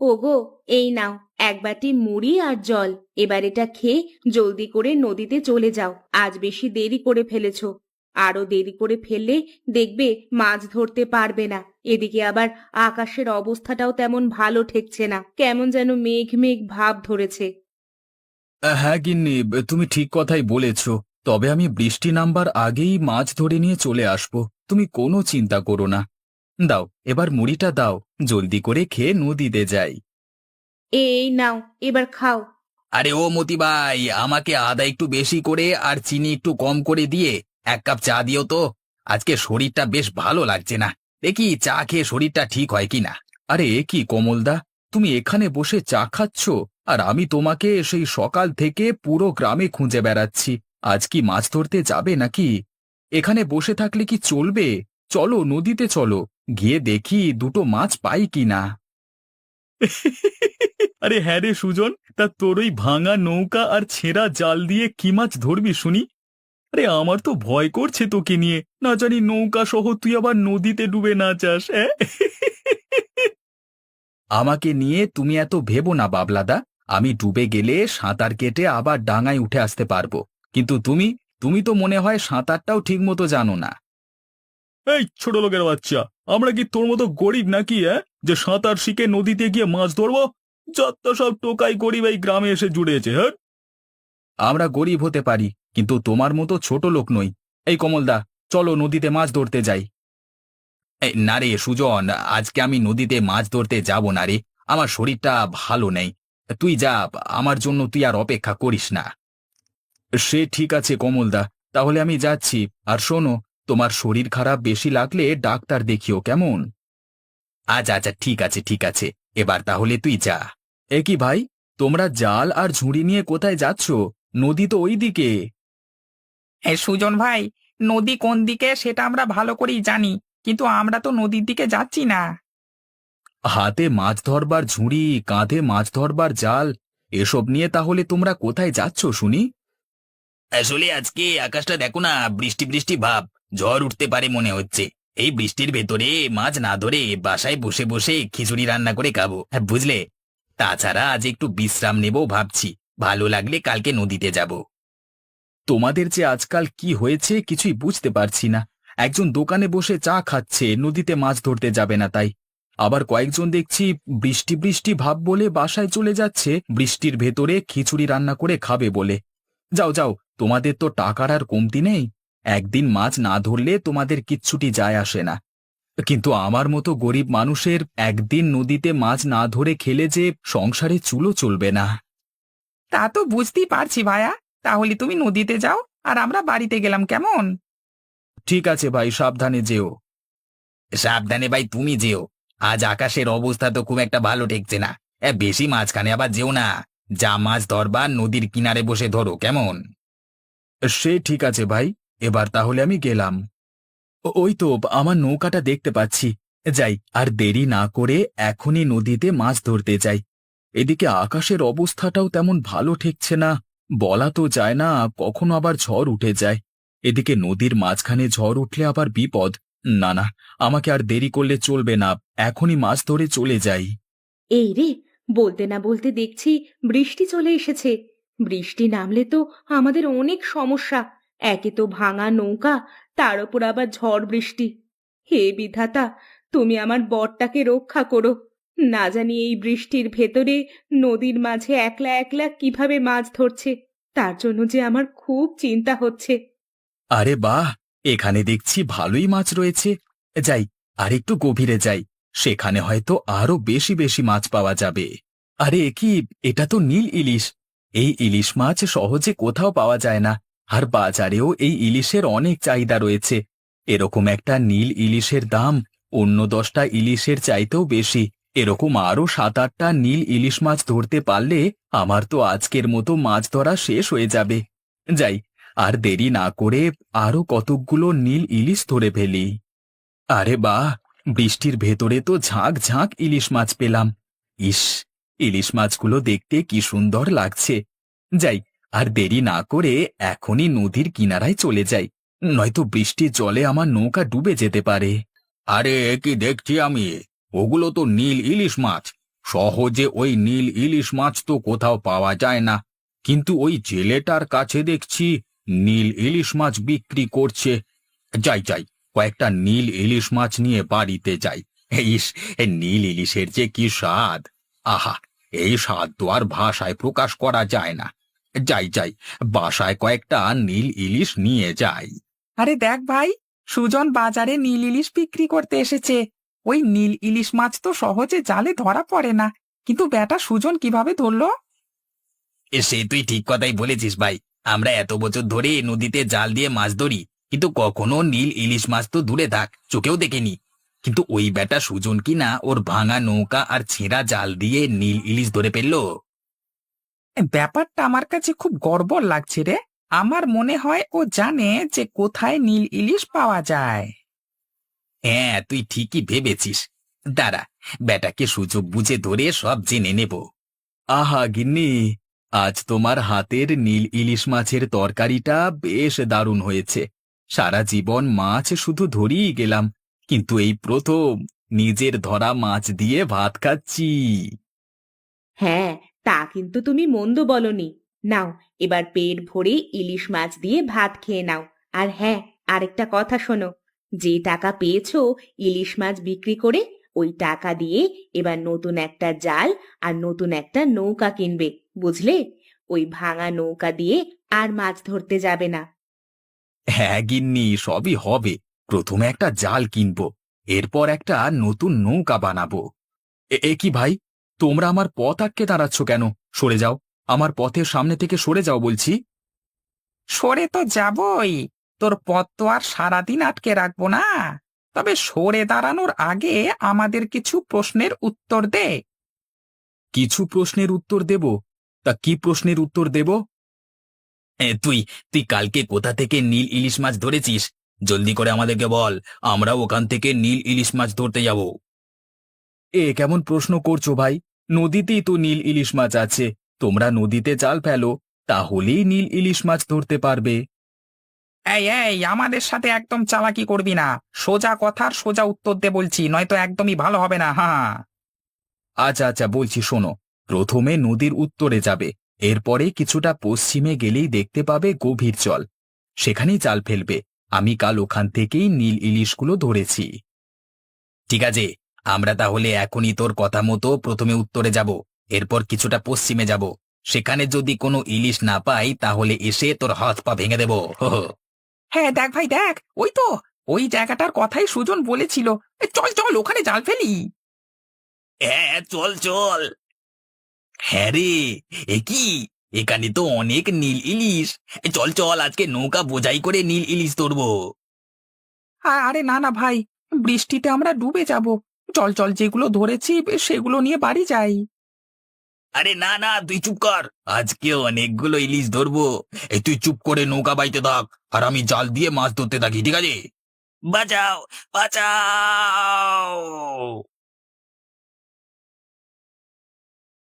ওগো, এই নাও এক বাটি মুড়ি আর জল। এবার এটা খেয়ে জলদি করে নদীতে চলে যাও। আজ বেশি দেরি করে ফেলেছো। আরো দেরি করে ফেললে দেখবে মাছ ধরতে পারবে না। এদিকে আবার আকাশের অবস্থাটাও তেমন ভালো ঠেকছে না, কেমন যেন মেঘ মেঘ ভাব ধরেছে। হ্যাঁ গিন্নি, তুমি ঠিক কথাই বলেছ। তবে আমি বৃষ্টি নামবার আগেই মাছ ধরে নিয়ে চলে আসব। তুমি কোনো চিন্তা করো না। দাও, এবার মুড়িটা দাও, জলদি করে খেয়ে নদীতে যাই। এই নাও, এবার খাও। আরে ও মতি ভাই, আমাকে আদা একটু বেশি করে আর চিনি একটু কম করে দিয়ে 1 কাপ চা দিও তো। আজকে শরীরটা বেশ ভালো লাগছে না। দেখি চা খেয়ে শরীরটা ঠিক হয় কিনা। আরে এ কি কমলদা, তুমি এখানে বসে চা খাচ্ছ আর আমি তোমাকে সেই সকাল থেকে পুরো গ্রামে খুঁজে বেড়াচ্ছি। আজ কি মাছ ধরতে যাবে নাকি? এখানে বসে থাকলে কি চলবে? চলো নদীতে চলো, গিয়ে দেখি দুটো মাছ পাই কিনা। আরে হ্যাঁ রে সুজন, তা তোর ওই ভাঙা নৌকা আর ছেঁড়া জাল দিয়ে কি মাছ ধরবি শুনি? আরে আমার তো ভয় করছে তোকে নিয়ে, না জানি নৌকা সহ তুই আবার নদীতে ডুবে না যাস। আমাকে নিয়ে তুমি এত ভেবো না বাবলাদা। আমি ডুবে গেলে সাঁতার কেটে আবার ডাঙায় উঠে আসতে পারবো। কিন্তু তুমি তুমি তো মনে হয় সাঁতারটাও ঠিক মতো জানো না। এই ছোট লোকের বাচ্চা, আমরা কি তোর মতো গরিব নাকি, যে সাঁতার শিখে নদীতে গিয়ে মাছ ধরবো? যত সব টোকাই গরিব এই গ্রামে এসে জুড়েছে। হ্যাঁ, আমরা গরিব হতে পারি, কিন্তু তোমার মতো ছোট লোক নই। এই কমলদা, চলো নদীতে মাছ ধরতে যাই। না রে সুজন, আজকে আমি নদীতে মাছ ধরতে যাব না রে। আমার শরীরটা ভালো নেই। তুই যা, আমার জন্য তুই আর অপেক্ষা করিস না। সে ঠিক আছে কমলদা, তাহলে আমি যাচ্ছি। আর শোনো, তোমার শরীর খারাপ বেশি লাগলে ডাক্তার দেখিও, কেমন? আচ্ছা আচ্ছা, ঠিক আছে ঠিক আছে। এবার তাহলে তুই যা। এ কি ভাই, তোমরা জাল আর ঝুড়ি নিয়ে কোথায় যাচ্ছ? নদী তো ওই দিকে। সুজন ভাই, নদী কোন দিকে সেটা আমরা ভালো করেই জানি, কিন্তু আমরা তো নদীর দিকে যাচ্ছি না। হাতে মাছ ধরবার ঝুড়ি, কাঁধে মাছ ধরবার জাল, এসব নিয়ে তাহলে তোমরা কোথায় যাচ্ছ শুনি? আসলে আজকে আকাশটা দেখো না, বৃষ্টি বৃষ্টি ভাব। ঝড় উঠতে পারে মনে হচ্ছে। এই বৃষ্টির ভেতরে মাছ না ধরে বাসায় বসে বসে খিচুড়ি রান্না করে খাবো, বুঝলে? তাছাড়া আজ একটু বিশ্রাম নেবো ভাবছি। ভালো লাগলে কালকে নদীতে যাব। তোমাদের যে আজকাল কি হয়েছে কিছুই বুঝতে পারছি না। একজন দোকানে বসে চা খাচ্ছে, নদীতে মাছ ধরতে যাবে না তাই। আবার কয়েকজন দেখছি বৃষ্টি বৃষ্টি ভাব বলে বাসায় চলে যাচ্ছে বৃষ্টির ভেতরে খিচুড়ি রান্না করে খাবে বলে। যাও যাও, তোমাদের তো টাকার আর কমতি নেই। একদিন মাছ না ধরলে তোমাদের কিচ্ছুটি যায় আসে না। কিন্তু আমার মতো গরিব মানুষের একদিন নদীতে মাছ না ধরে খেলে যে সংসারে চুলো চলবে না। তা তো বুঝতেই পারছি ভাইয়া। তাহলে তুমি নদীতে যাও, আর আমরা বাড়িতে গেলাম, কেমন? ঠিক আছে ভাই, সাবধানে যেও। সাবধানে ভাই, তুমি যেও। আজ আকাশের অবস্থা তো খুব একটা ভালো ঠেকছে না। বেশি মাঝখানে আবার যেও না। যা মাছ ধরবা নদীর কিনারে বসে ধরো, কেমন? সে ঠিক আছে ভাই, এবার তাহলে আমি গেলাম। ওই তো আমার নৌকাটা দেখতে পাচ্ছি। যাই, আর দেরি না করে এখনই নদীতে মাছ ধরতে যাই। এদিকে আকাশের অবস্থাটাও তেমন ভালো ঠেকছে না। বলা তো যায় না, কখনো আবার ঝড় উঠে যায়। এদিকে নদীর মাঝখানে ঝড় উঠলে আবার বিপদ। না না, আমাকে আর দেরি করলে চলবে না। এখনই মাছ ধরে চলে যাই। এই রে, বলতে না বলতে দেখছি বৃষ্টি চলে এসেছে। বৃষ্টি নামলে তো আমাদের অনেক সমস্যা। একে তো ভাঙা নৌকা, তার উপর আবার ঝড় বৃষ্টি। হে বিধাতা, তুমি আমার বরটাকে রক্ষা করো। না জানি এই বৃষ্টির ভেতরে নদীর মাঝে একলা একলা কিভাবে মাছ ধরছে। তার জন্য যে আমার খুব চিন্তা হচ্ছে। আরে বাহ, এখানে দেখছি ভালোই মাছ রয়েছে। যাই, আর একটু গভীরে যাই। সেখানে হয়তো আরো বেশি বেশি মাছ পাওয়া যাবে। আরে এ কি, এটা তো নীল ইলিশ। এই ইলিশ মাছ সহজে কোথাও পাওয়া যায় না। আর বাজারেও এই ইলিশের অনেক চাহিদা রয়েছে। এরকম একটা নীল ইলিশের দাম অন্য 10টা ইলিশের চাইতেও বেশি। এরকম আরো 7-8টা নীল ইলিশ মাছ ধরতে পারলে আমার তো আজকের মতো মাছ ধরা শেষ হয়ে যাবে। যাই, আর দেরি না করে আরো কতকগুলো নীল ইলিশ ধরে ফেলি। আরে বাহ, বৃষ্টির ভেতরে তো ঝাঁক ঝাঁক ইলিশ মাছ পেলাম। ইস, ইলিশ মাছগুলো দেখতে কি সুন্দর লাগছে। যাই, আর দেরি না করে এখনই নদীর কিনারায় চলে যাই। নয়তো বৃষ্টির জলে আমার নৌকা ডুবে যেতে পারে। আরে কি দেখছি আমি? ওগুলো তো নীল ইলিশ মাছ। সহজে ওই নীল ইলিশ মাছ তো কোথাও পাওয়া যায় না, কিন্তু ওই জেলেটার কাছে দেখছি নীল ইলিশ মাছ বিক্রি করছে। যাই যাই, কয়েকটা নীল ইলিশ মাছ নিয়ে বাড়িতে যাই। ইস, এই নীল ইলিশের যে কি স্বাদ! আহা, এই স্বাদ তো আর ভাষায় প্রকাশ করা যায় না। যাই যাই, বাসায় কয়েকটা নীল ইলিশ নিয়ে যাই। আরে দেখ ভাই, সুজন বাজারে নীল ইলিশ বিক্রি করতে এসেছে। ওই নীল ইলিশ মাছ তো সহজে জালে ধরা পড়ে না, কিন্তু বেটা সুজন কিভাবে ধরলো? সে তুই ঠিক কথাই বলেছিস ভাই। আমরা এত বছর ধরে নদীতে জাল দিয়ে মাছ ধরি, কিন্তু কখনো নীল ইলিশ মাছ তো দূরে থাক, চোখেও দেখিনি। কিন্তু ওই বেটা সুজন কি না ওর ভাঙা নৌকা আর ছেঁড়া জাল দিয়ে নীল ইলিশ ধরে ফেললো। ব্যাপারটা আমার কাছে খুব গড়বড় লাগছে রে। আমার মনে হয় ও জানে যে কোথায় নীল ইলিশ পাওয়া যায়। হ্যাঁ, তুই ঠিকই ভেবেছিস। দাঁড়া, বেটাকে সুযোগ বুঝে ধরে সব জেনে নেব। আহা গিন্নি, আজ তোমার হাতের নীল ইলিশ মাছের তরকারিটা বেশ দারুণ হয়েছে। সারা জীবন মাছ শুধু ধরিই গেলাম, কিন্তু এই প্রথম নিজের ধরা মাছ দিয়ে ভাত খাচ্ছি। হ্যাঁ, তা কিন্তু তুমি মন্দ বলনি। নাও, এবার পেট ভরে ইলিশ মাছ দিয়ে ভাত খেয়ে নাও। আর হ্যাঁ, আরেকটা কথা শোনো, যে টাকা পেয়েছো ইলিশ মাছ বিক্রি করে, ওই টাকা দিয়ে এবার নতুন একটা জাল আর নতুন একটা নৌকা কিনবে, বুঝলে? ওই ভাঙা নৌকা দিয়ে আর মাছ ধরতে যাবে না। হ্যাঁ গিন্নি, সবই হবে। প্রথমে একটা জাল কিনবো, এরপর একটা নতুন নৌকা বানাবো। এ কি ভাই, তোমরা আমার পথ আটকে দাঁড়াচ্ছ কেন? সরে যাও, আমার পথের সামনে থেকে সরে যাও বলছি। সরে তো যাবই, তোর পথ তো আর সারাদিন আটকে রাখবো না। তবে সরে দাঁড়ানোর আগে আমাদের কিছু প্রশ্নের উত্তর দে। কিছু প্রশ্নের উত্তর দেব? তা কি প্রশ্নের উত্তর দেব? তুই তুই কালকে কোথা থেকে নীল ইলিশ মাছ ধরেছিস? জলদি করে আমাদেরকে বল, আমরাও ওখান থেকে নীল ইলিশ মাছ ধরতে যাব। এ কেমন প্রশ্ন করছো ভাই? নদীতেই তো নীল ইলিশ মাছ আছে। তোমরা নদীতে জাল ফেলো, তাহলেই নীল ইলিশ মাছ ধরতে পারবে। এই এই, আমাদের সাথে একদম চালাকি করবি না। সোজা কথার সোজা উত্তর দে বলছি, নয়তো একদমই ভালো হবে না। হ্যাঁ, আচ্ছা আচ্ছা, বলছি শোনো। প্রথমে নদীর উত্তরে যাবে, এরপরে কিছুটা পশ্চিমে গেলেই দেখতে পাবে গভীর জল। সেখানেই জাল ফেলবে। আমি কাল ওখান থেকেই নীল ইলিশগুলো ধরেছি। ঠিক আছে, আমরা তাহলে এখনই তোর কথা মতো প্রথমে উত্তরে যাব, এরপর কিছুটা পশ্চিমে যাব। সেখানে যদি কোনো ইলিশ না পাই, তাহলে এসে তোর হাত পা ভেঙে দেব। হ্যাঁ দেখ ভাই দেখ, ওই তো ওই জায়গাটার কথাই সুজন বলেছিল। চল চল, ওখানে জাল ফেলি। হ্যাঁ, চল চল। হ্যাঁ রে, এ কি, এখানে তো অনেক নীল ইলিশ। চল চল, আজকে নৌকা বোঝাই করে নীল ইলিশ ধরবো। আরে না না ভাই, বৃষ্টিতে আমরা ডুবে যাব। চল চল, যেগুলো ধরেছি সেগুলো নিয়ে বাড়ি যাই। আরে না না, তুই চুপ কর। আজকে অনেকগুলো ইলিশ ধরবো। এই তুই চুপ করে নৌকা বাইতে থাক, আর আমি জাল দিয়ে মাছ ধরতে থাকি, ঠিক আছে? বাঁচাও, বাঁচাও!